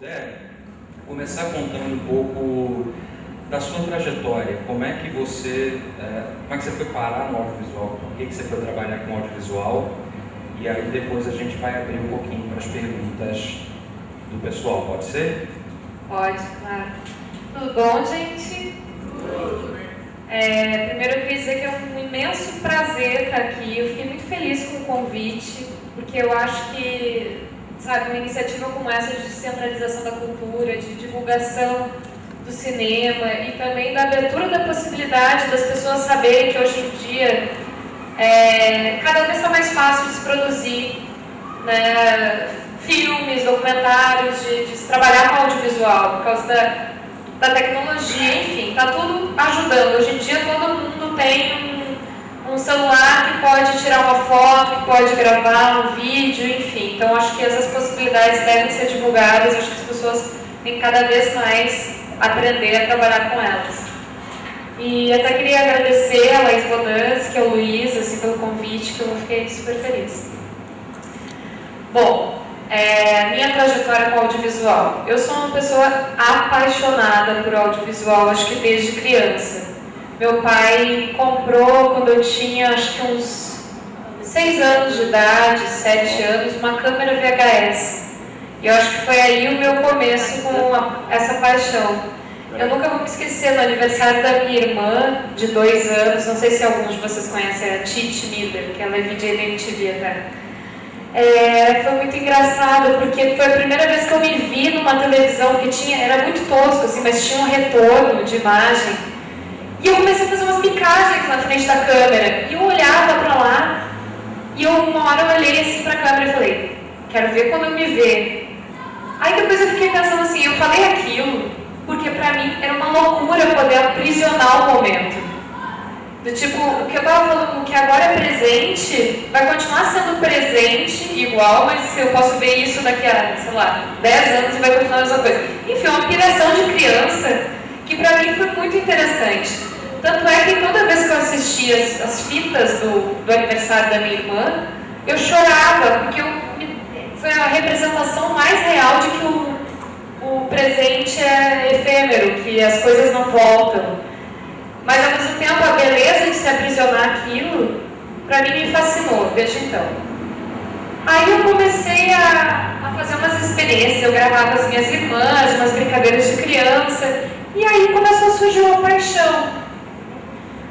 puder começar contando um pouco da sua trajetória, como é que você foi parar no audiovisual, por que você foi trabalhar com audiovisual, e aí depois a gente vai abrir um pouquinho para as perguntas do pessoal, pode ser? Pode, claro. Tudo bom, gente? Primeiro eu queria dizer que é um imenso prazer estar aqui. Eu fiquei muito feliz com o convite, porque eu acho que, sabe, uma iniciativa como essa de descentralização da cultura, de divulgação do cinema e também da abertura da possibilidade das pessoas saberem que hoje em dia cada vez está mais fácil de se produzir, né, filmes, documentários, de se trabalhar com audiovisual, por causa da tecnologia, enfim, está tudo ajudando. Hoje em dia todo mundo tem um celular que pode tirar uma foto, que pode gravar um vídeo, enfim. Então acho que essas possibilidades devem ser divulgadas, acho que as pessoas têm cada vez mais aprender a trabalhar com elas. E até queria agradecer a Laís Bodansky, ao Luiz, assim, pelo convite, que eu fiquei super feliz. Bom, minha trajetória com audiovisual. Eu sou uma pessoa apaixonada por audiovisual, acho que desde criança. Meu pai comprou, quando eu tinha, acho que uns 6 anos de idade, 7 anos, uma câmera VHS. E eu acho que foi aí o meu começo com essa paixão. Eu nunca vou me esquecer, no aniversário da minha irmã, de 2 anos, não sei se alguns de vocês conhecem, a Titi Miller, que ela é VJ da MTV até. Foi muito engraçado, porque foi a primeira vez que eu me vi numa televisão que tinha, era muito tosco, assim, mas tinha um retorno de imagem. E eu comecei a fazer umas picagens na frente da câmera, e eu olhava pra lá, e uma hora eu olhei assim pra câmera e falei, quero ver quando eu me ver. Aí depois eu fiquei pensando assim, eu falei aquilo, porque pra mim era uma loucura poder aprisionar o momento. Do tipo, o que eu estava falando, o que agora é presente, vai continuar sendo presente igual, mas eu posso ver isso daqui a, sei lá, 10 anos e vai continuar a mesma coisa. Enfim, uma piração de criança que pra mim foi muito interessante. Tanto é que toda vez que eu assistia as fitas do aniversário da minha irmã, eu chorava, porque foi a representação mais real de que o presente é efêmero, que as coisas não voltam. Mas, ao mesmo tempo, a beleza de se aprisionar aquilo, para mim, me fascinou, desde então. Aí eu comecei a fazer umas experiências, eu gravava as minhas irmãs, umas brincadeiras de criança, e aí começou a surgir uma paixão.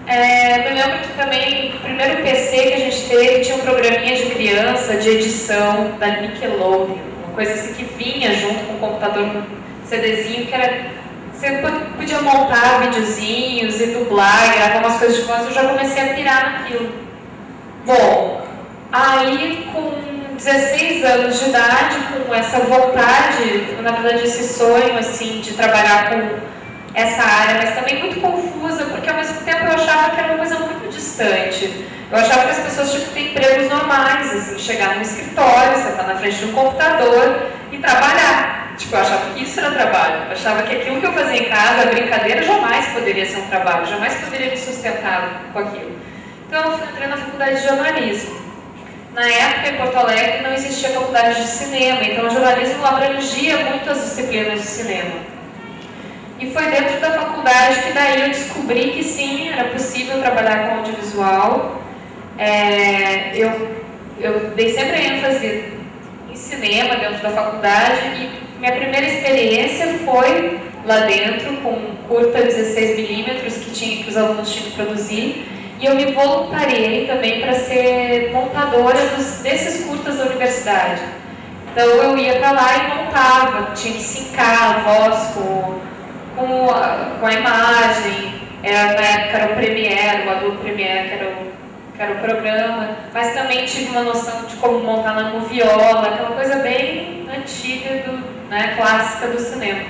Me lembro que também, o primeiro PC que a gente teve tinha um programinha de criança, de edição, da Nickelodeon, uma coisa assim que vinha junto com o computador, um CDzinho, que era... Você podia montar videozinhos e dublar, gravar umas coisas de voz, eu já comecei a pirar naquilo. Bom, aí com 16 anos de idade, com essa vontade, na verdade esse sonho assim, de trabalhar com essa área, mas também muito confusa, porque ao mesmo tempo eu achava que era uma coisa muito distante. Eu achava que as pessoas tinham que ter empregos normais, assim, chegar num escritório, sentar na frente de um computador e trabalhar. Tipo, eu achava que isso era trabalho. Eu achava que aquilo que eu fazia em casa, a brincadeira, jamais poderia ser um trabalho, jamais poderia me sustentar com aquilo. Então, eu entrei na faculdade de jornalismo. Na época, em Porto Alegre, não existia faculdade de cinema, então o jornalismo abrangia muito as disciplinas de cinema. E foi dentro da faculdade que daí eu descobri que sim, era possível trabalhar com audiovisual. Eu dei sempre ênfase em cinema dentro da faculdade e minha primeira experiência foi lá dentro, com um curta 16mm que os alunos tinham que produzir, e eu me voluntariei também para ser montadora desses curtas da universidade. Então eu ia para lá e montava, tinha que sincar a voz com a imagem, na época era o Premiere, o Adobe Premiere, que era o programa, mas também tive uma noção de como montar na moviola, aquela coisa bem antiga, clássica do cinema.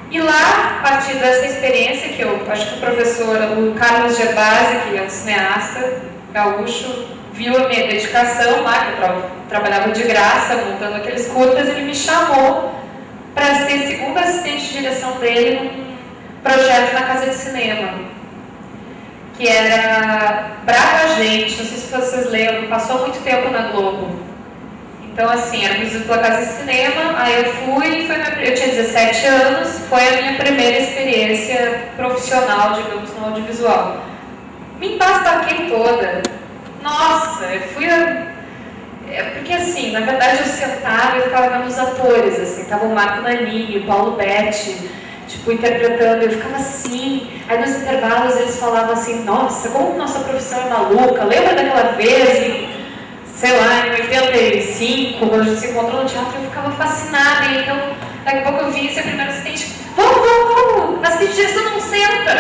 E lá, a partir dessa experiência, que eu acho que o professor, o Carlos Gerbasi, que é um cineasta gaúcho, viu a minha dedicação lá, que eu trabalhava de graça, montando aqueles curtas, ele me chamou para ser segunda assistente de direção dele num projeto na Casa de Cinema, que era Brava Gente, não sei se vocês lembram, passou muito tempo na Globo. Então, assim, era conhecido pela Casa de Cinema, aí eu fui, eu tinha 17 anos, foi a minha primeira experiência profissional, digamos, no audiovisual. Me embasbaquei toda. Nossa, eu fui... Porque, assim, na verdade eu sentava e ficava vendo os atores, assim, tava o Marco Nanini, o Paulo Betti, tipo, interpretando, eu ficava assim. Aí nos intervalos eles falavam assim, nossa, como nossa profissão é maluca, lembra daquela vez sei lá, em 85, quando a gente se encontrou no teatro, eu ficava fascinada. E então, daqui a pouco eu vi esse primeiro assistente, vamos, assistente de direção não senta.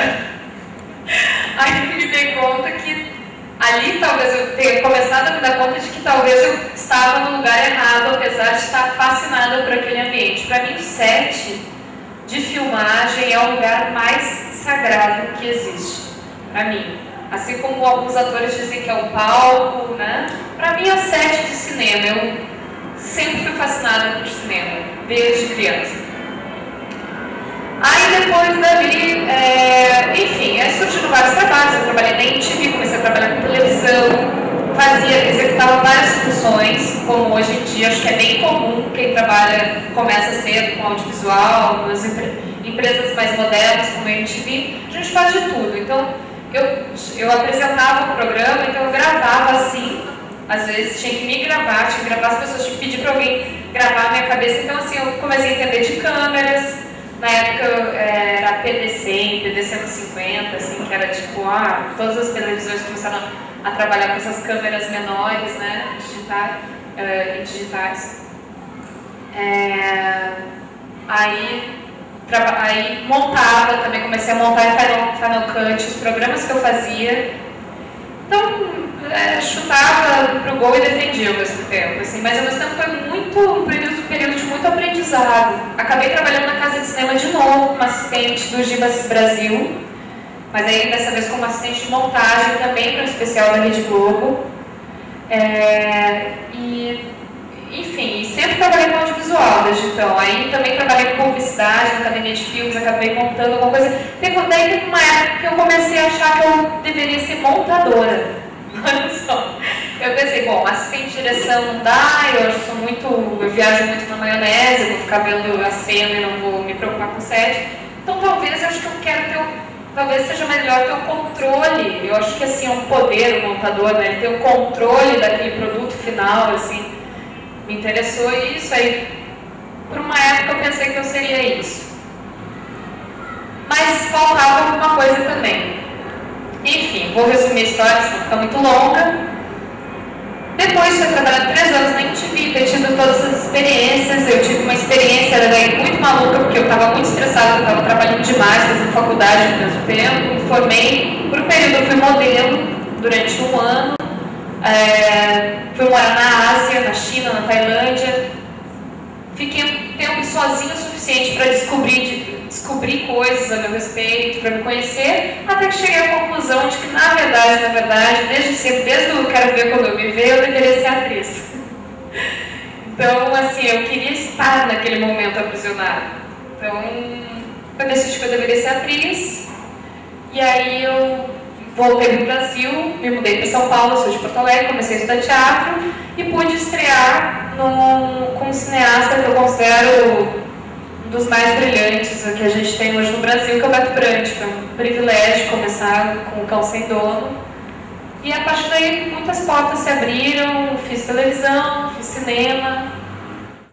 Aí eu me dei conta que ali talvez eu tenha começado a me dar conta de que talvez eu estava no lugar errado, apesar de estar fascinada por aquele ambiente. Para mim, o set de filmagem é o lugar mais sagrado que existe, para mim. Assim como alguns atores dizem que é o palco, né? Para mim é o set de cinema. Eu sempre fui fascinada por cinema, desde criança. Aí depois dali, enfim, aí surgiram vários trabalhos. Eu trabalhei na MTV, comecei a trabalhar com televisão, executava várias funções, como hoje em dia acho que é bem comum quem trabalha, começa cedo com audiovisual, nas empresas mais modernas como a MTV, a gente faz de tudo. Então, eu apresentava o programa, então eu gravava assim, às vezes tinha que me gravar, tinha que gravar, as pessoas tinham que pedir para alguém gravar a minha cabeça, então assim, eu comecei a entender de câmeras, na época era PDC, PD-150, assim, que era tipo, todas as televisões começaram a trabalhar com essas câmeras menores, né, digitais. Aí montava também, comecei a montar em Final Cut os programas que eu fazia. Então, chutava pro gol e defendia ao mesmo tempo, assim, mas ao mesmo tempo foi um período de muito aprendizado. Acabei trabalhando na Casa de Cinema de novo, como assistente do Gibas Brasil, mas aí dessa vez como assistente de montagem também para o especial da Rede Globo. Enfim, sempre trabalhei com audiovisual desde então. Aí também trabalhei com publicidade, na academia de filmes, acabei montando alguma coisa. Teve uma época que eu comecei a achar que eu deveria ser montadora. Olha só. Eu pensei, bom, assistente de direção não dá, eu viajo muito na maionese, eu vou ficar vendo a cena e não vou me preocupar com o set. Então talvez eu acho que eu quero talvez seja melhor ter o controle. Eu acho que assim é um poder o montador, né? Ele ter o controle daquele produto final, assim. Me interessou isso, aí por uma época eu pensei que eu seria isso. Mas faltava alguma coisa também. Enfim, vou resumir a história, senão fica muito longa. Depois de ter trabalhado 3 anos na MTV, ter tido todas as experiências, eu tive uma experiência, era daí muito maluca, porque eu estava muito estressada, eu estava trabalhando demais, fazendo faculdade ao mesmo tempo. Me formei, por um período eu fui modelo durante 1 ano. Fui morar na Ásia, na China, na Tailândia. Fiquei um tempo sozinha o suficiente para descobrir coisas a meu respeito, para me conhecer, até que cheguei à conclusão de que, na verdade, desde sempre, desde o Quero Ver Quando Eu Me Ver, eu deveria ser atriz. Então, assim, eu queria estar naquele momento aprisionada. Então, eu decidi que eu deveria ser atriz, e aí eu voltei para o Brasil, me mudei para São Paulo, sou de Porto Alegre, comecei a estudar teatro e pude estrear com um cineasta que eu considero um dos mais brilhantes que a gente tem hoje no Brasil, que é o Beto Brandt. Foi um privilégio começar com O Cão Sem Dono. E a partir daí muitas portas se abriram, fiz televisão, fiz cinema,